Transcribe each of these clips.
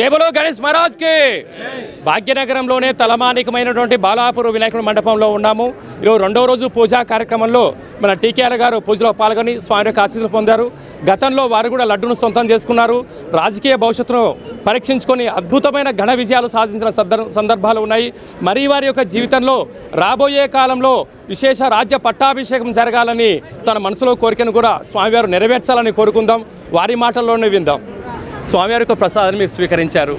జై బలో గణేష్ మహారాజ్ కి భాగ్యనగరంలోనే తలమానికమైనటువంటి బాలాపూర్ వినాయకుడి మండపంలో ఉన్నాము. ఈరోజు రెండవ రోజు పూజా కార్యక్రమంలో మన టీకేఆర్ గారు పూజలో పాల్గొని స్వామి యొక్క ఆశీస్సులు పొందారు. గతంలో వారు కూడా లడ్డును సొంతం చేసుకున్నారు. రాజకీయ భవిష్యత్తును పరీక్షించుకొని అద్భుతమైన ఘన విజయాలు సాధించిన సందర్భాలు ఉన్నాయి. మరి వారి యొక్క జీవితంలో రాబోయే కాలంలో విశేష రాజ్య పట్టాభిషేకం జరగాలని తన మనసులో కోరికను కూడా స్వామివారు నెరవేర్చాలని కోరుకుందాం. వారి మాటల్లోనే విందాం. స్వామివారి యొక్క ప్రసాదాన్ని మీరు స్వీకరించారు,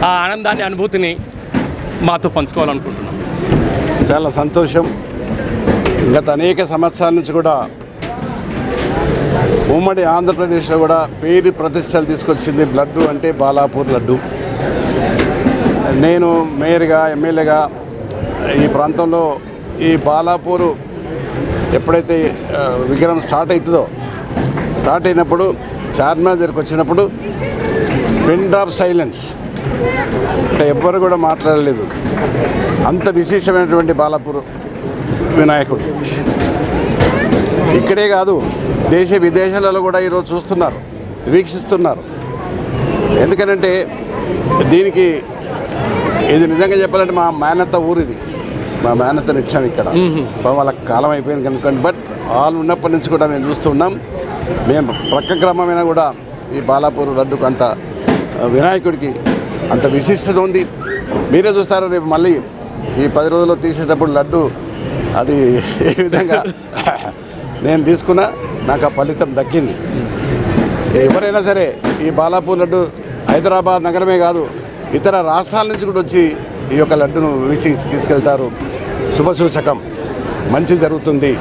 ఆ ఆనందాన్ని అనుభూతిని మాతో పంచుకోవాలనుకుంటున్నాం. చాలా సంతోషం. గత అనేక సంవత్సరాల నుంచి కూడా ఉమ్మడి ఆంధ్రప్రదేశ్లో కూడా పేరు ప్రతిష్టలు తీసుకొచ్చింది లడ్డు అంటే బాలాపూర్ లడ్డు. నేను మేయర్గా ఎమ్మెల్యేగా ఈ ప్రాంతంలో ఈ బాలాపూరు ఎప్పుడైతే విగ్రహం స్టార్ట్ అయినప్పుడు చార్మినార్ దగ్గరికి వచ్చినప్పుడు పిన్ డ్రాప్ సైలెన్స్, అంటే ఎవ్వరు కూడా మాట్లాడలేదు. అంత విశేషమైనటువంటి బాలాపూర్ వినాయకుడు ఇక్కడే కాదు, దేశ విదేశాలలో కూడా ఈరోజు చూస్తున్నారు, వీక్షిస్తున్నారు. ఎందుకనంటే దీనికి ఇది నిజంగా చెప్పాలంటే మా మేనత్త ఊరిది, మా మేనత్తని ఇచ్చాము ఇక్కడ. వాళ్ళకి కాలం అయిపోయింది కనుకోండి, బట్ వాళ్ళు ఉన్నప్పటి నుంచి కూడా మేము చూస్తున్నాం. మేము ప్రక్క గ్రామమైనా కూడా ఈ బాలాపూర్ లడ్డుకు అంత వినాయకుడికి అంత విశిష్టత ఉంది. మీరే చూస్తారు, రేపు మళ్ళీ ఈ 10 రోజుల్లో తీసేటప్పుడు లడ్డు అది ఏ విధంగా నేను తీసుకున్నా నాకు ఆ ఫలితం దక్కింది. ఎవరైనా సరే ఈ బాలాపూర్ లడ్డు హైదరాబాద్ నగరమే కాదు, ఇతర రాష్ట్రాల నుంచి కూడా వచ్చి ఈ యొక్క లడ్డును వీక్షించి తీసుకెళ్తారు. శుభసూచకం, మంచి జరుగుతుంది,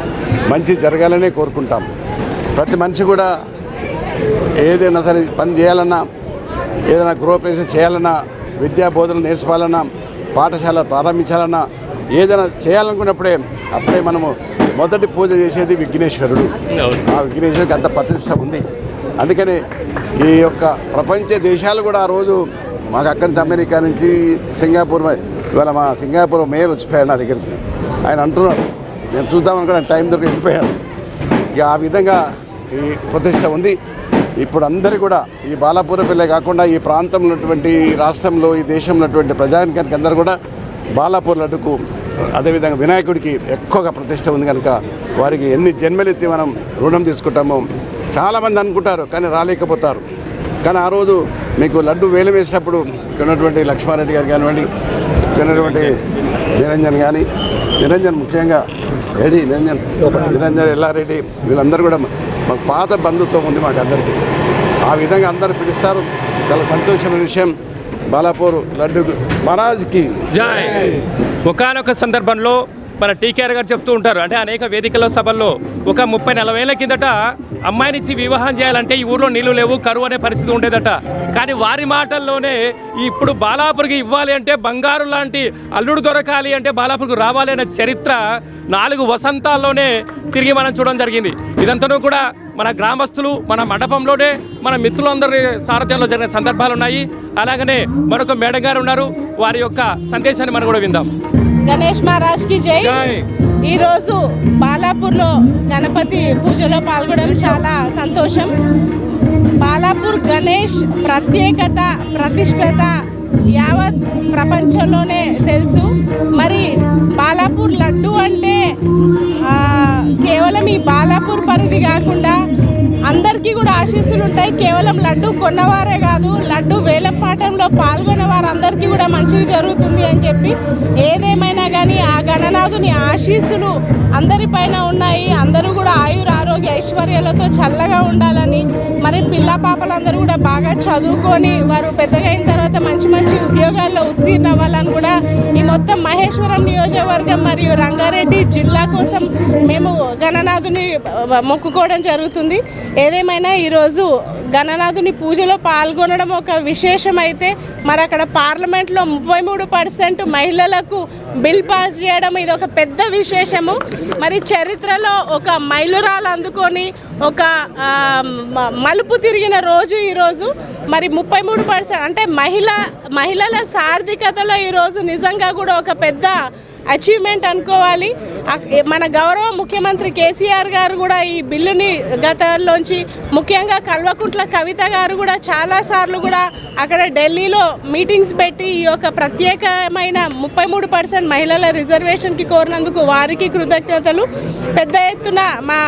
మంచి జరగాలనే కోరుకుంటాం. ప్రతి మనిషి కూడా ఏదైనా సరే పని చేయాలన్నా, ఏదైనా గృహప్రవేశం చేయాలన్నా, విద్యా బోధనలు నేర్చుకోవాలన్నా, పాఠశాల ప్రారంభించాలన్నా, ఏదైనా చేయాలనుకున్నప్పుడే అప్పుడే మనము మొదటి పూజ చేసేది విఘ్నేశ్వరుడు. ఆ విఘ్నేశ్వరుడికి అంత ప్రతిష్ట ఉంది. అందుకని ఈ యొక్క ప్రపంచ దేశాలు కూడా ఆ రోజు మాకు అక్కడి నుంచి అమెరికా నుంచి సింగపూర్, ఇవాళ మా సింగపూర్ మేయర్ వచ్చిపోయాడు నా దగ్గరికి. ఆయన అంటున్నాడు, నేను చూద్దామనుకున్నా టైం దొరికి వెళ్ళిపోయాడు. ఇక ఆ విధంగా ఈ ప్రతిష్ట ఉంది. ఇప్పుడు అందరూ కూడా ఈ బాలాపూర్ పిల్లే కాకుండా ఈ ప్రాంతంలో ఉన్నటువంటి, ఈ రాష్ట్రంలో, ఈ దేశంలో ఉన్నటువంటి ప్రజానికానికి అందరూ కూడా బాలాపూర్ లడ్డుకు, అదేవిధంగా వినాయకుడికి ఎక్కువగా ప్రతిష్ట ఉంది కనుక వారికి ఎన్ని జన్మలెత్తి మనం రుణం తీసుకుంటామో. చాలామంది అనుకుంటారు కానీ రాలేకపోతారు. కానీ ఆ రోజు మీకు లడ్డు వేలం వేసేటప్పుడు ఇక్కడ ఉన్నటువంటి లక్ష్మారెడ్డి గారు కానివ్వండి, ఇక్కడ ఉన్నటువంటి నిరంజన్ ముఖ్యంగా నిరంజన్ ఎల్లారెడ్డి, వీళ్ళందరూ కూడా మాకు పాత బంధుత్వం ఉంది మాకు అందరికీ. ఆ విధంగా అందరూ పిలుస్తారు. చాలా సంతోషమైన విషయం. బాలాపూర్ లడ్డు మహారాజ్కి జై. ఒకానొక సందర్భంలో మన టీకేఆర్ గారు చెప్తూ ఉంటారు, అంటే అనేక వేదికల సభల్లో ఒక 30-40 ఏళ్ల కిందట అమ్మాయినిచ్చి వివాహం చేయాలంటే ఈ ఊర్లో నీళ్లు లేవు, కరువు అనే పరిస్థితి ఉండేదట. కానీ వారి మాటల్లోనే ఇప్పుడు బాలాపూర్కి ఇవ్వాలి అంటే బంగారు లాంటి అల్లుడు దొరకాలి అంటే బాలాపూర్కు రావాలి అనే చరిత్ర 4 వసంతాల్లోనే తిరిగి మనం చూడడం జరిగింది. ఇదంతా కూడా మన గ్రామస్తులు, మన మండపంలోనే మన మిత్రులందరి సారథ్యంలో జరిగిన సందర్భాలు ఉన్నాయి. అలాగనే మరొక మేడం గారు ఉన్నారు, వారి యొక్క సందేశాన్ని మనం కూడా విందాం. గణేష్ మహారాజ్ కి జై. ఈరోజు బాలాపూర్లో గణపతి పూజలో పాల్గొనడం చాలా సంతోషం. బాలాపూర్ గణేష్ ప్రత్యేకత, ప్రతిష్టత యావత్ ప్రపంచంలోనే తెలుసు. మరి బాలాపూర్ లడ్డు అంటే కేవలం ఈ బాలాపూర్ పరిధి కాకుండా అందరికీ కూడా ఆశీస్సులు ఉంటాయి. కేవలం లడ్డు కొన్నవారే కాదు, లడ్డు వేలంపాటంలో పాల్గొన్న వారందరికీ కూడా మంచిగా జరుగుతుంది అని చెప్పి, ఏదేమైనా కానీ ఆ గణనాథుని ఆశీస్సులు అందరిపైన ఉన్నాయి. అందరూ కూడా ఆయుర ఆరోగ్య ఐశ్వర్యాలతో చల్లగా ఉండాలని, మరి పిల్ల పాపలందరూ కూడా బాగా చదువుకొని వారు పెద్దగా అయిన తర్వాత మంచి మంచి ఉద్యోగాల్లో ఉత్తీర్ణ అవ్వాలని కూడా ఈ మొత్తం మహేశ్వరం నియోజకవర్గం మరియు రంగారెడ్డి జిల్లా కోసం మేము గణనాథుని మొక్కుకోవడం జరుగుతుంది. ఏదేమైనా ఈరోజు గణనాథుని పూజలో పాల్గొనడం ఒక విశేషమైతే, మరి అక్కడ పార్లమెంట్లో 33% మహిళలకు బిల్ పాస్ చేయడం ఇది ఒక పెద్ద విశేషము. మరి చరిత్రలో ఒక మైలురాలు అందుకొని ఒక మలుపు తిరిగిన రోజు ఈరోజు. మరి 33% అంటే మహిళల సార్థికతలో ఈరోజు నిజంగా కూడా ఒక పెద్ద అచీవ్మెంట్ అనుకోవాలి. మన గౌరవ ముఖ్యమంత్రి కేసీఆర్ గారు కూడా ఈ బిల్లుని గతంలోంచి ముఖ్యంగా కల్వకుంట్ల కవిత గారు కూడా చాలాసార్లు కూడా అక్కడ ఢిల్లీలో మీటింగ్స్ పెట్టి ఈ యొక్క ప్రత్యేకమైన 33% మహిళల రిజర్వేషన్కి కోరినందుకు వారికి కృతజ్ఞతలు. పెద్ద ఎత్తున మా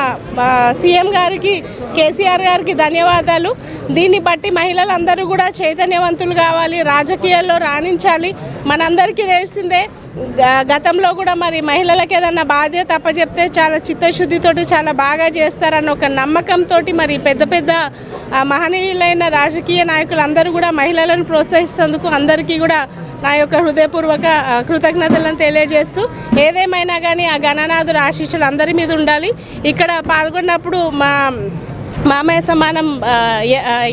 సీఎం గారికి కేసీఆర్ గారికి ధన్యవాదాలు. దీన్ని బట్టి మహిళలందరూ కూడా చైతన్యవంతులు కావాలి, రాజకీయాల్లో రాణించాలి. మనందరికీ తెలిసిందే గతంలో కూడా మరి మహిళలకు ఏదన్నా బాధ్యత అప్పచెప్తే చాలా చిత్తశుద్ధితోటి చాలా బాగా చేస్తారన్న ఒక నమ్మకంతో మరి పెద్ద పెద్ద మహనీయులైన రాజకీయ నాయకులు అందరూ కూడా మహిళలను ప్రోత్సహిస్తేందుకు అందరికీ కూడా నా యొక్క హృదయపూర్వక కృతజ్ఞతలను తెలియజేస్తూ, ఏదేమైనా కానీ ఆ గణనాథుల ఆశీస్సులు అందరి మీద ఉండాలి. ఇక్కడ పాల్గొన్నప్పుడు మా మామయ్య సమానం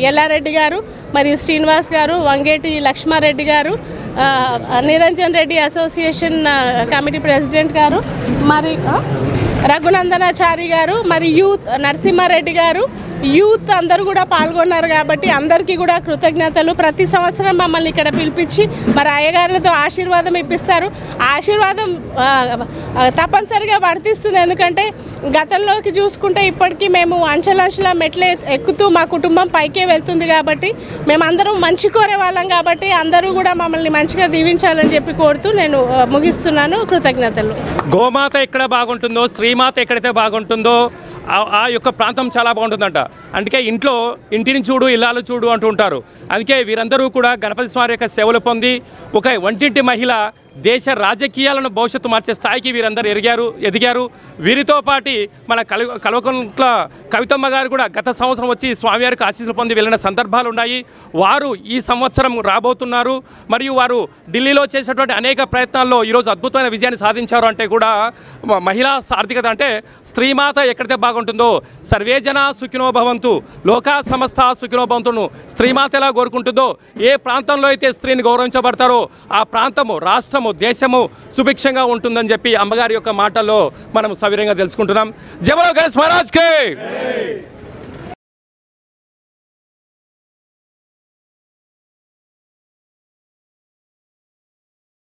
ఎల్లారెడ్డి గారు మరియు శ్రీనివాస్ గారు, వంగేటి లక్ష్మారెడ్డి గారు, Niranjan Reddy association committee president గారు, మరి రఘునందనాచారి గారు, మరి యూత్ నరసింహారెడ్డి గారు, యూత్ అందరూ కూడా పాల్గొన్నారు. కాబట్టి అందరికీ కూడా కృతజ్ఞతలు. ప్రతి సంవత్సరం మమ్మల్ని ఇక్కడ పిలిపించి మరి అయ్యగారులతో ఆశీర్వాదం ఇప్పిస్తారు. ఆశీర్వాదం తప్పనిసరిగా వర్తిస్తుంది. ఎందుకంటే గతంలోకి చూసుకుంటే ఇప్పటికీ మేము అంచెలంచెల మెట్లే ఎక్కుతూ మా కుటుంబం పైకే వెళ్తుంది. కాబట్టి మేమందరం మంచి కోరే వాళ్ళం. కాబట్టి అందరూ కూడా మమ్మల్ని మంచిగా దీవించాలని చెప్పి కోరుతూ నేను ముగిస్తున్నాను. కృతజ్ఞతలు. గోమాత ఎక్కడ బాగుంటుందో, స్త్రీమాత ఎక్కడైతే బాగుంటుందో ఆ యొక్క ప్రాంతం చాలా బాగుంటుందంట. అందుకే ఇంటిని చూడు ఇల్లాలు చూడు అంటూ ఉంటారు. అందుకే వీరందరూ కూడా గణపతి స్వామి యొక్క సేవలు పొంది ఒక వంటింటి మహిళ దేశ రాజకీయాలను భవిష్యత్తు మార్చే స్థాయికి వీరందరూ ఎదిగారు. వీరితో పాటు మన కల్వకుంట్ల కవితమ్మ గారు కూడా గత సంవత్సరం వచ్చి స్వామివారికి ఆశీస్సులు పొంది వెళ్ళిన సందర్భాలు ఉన్నాయి. వారు ఈ సంవత్సరం రాబోతున్నారు. మరియు వారు ఢిల్లీలో చేసినటువంటి అనేక ప్రయత్నాల్లో ఈరోజు అద్భుతమైన విజయాన్ని సాధించారు. అంటే కూడా మహిళా ఆర్థికత అంటే స్త్రీమాత ఎక్కడైతే బాగుంటుందో, సర్వేజన సుఖినో భవంతు, లోకా సమస్త సుఖినో భవంతును స్త్రీమాత ఎలా కోరుకుంటుందో, ఏ ప్రాంతంలో అయితే స్త్రీని గౌరవించబడతారో ఆ ప్రాంతము, రాష్ట్రము, దేశము సుభిక్షంగా ఉంటుందని చెప్పి అమ్మగారి యొక్క మాటల్లో మనం సవిరంగా తెలుసుకుంటున్నాం. జై బోలో గణేష్ మహారాజ్ కి.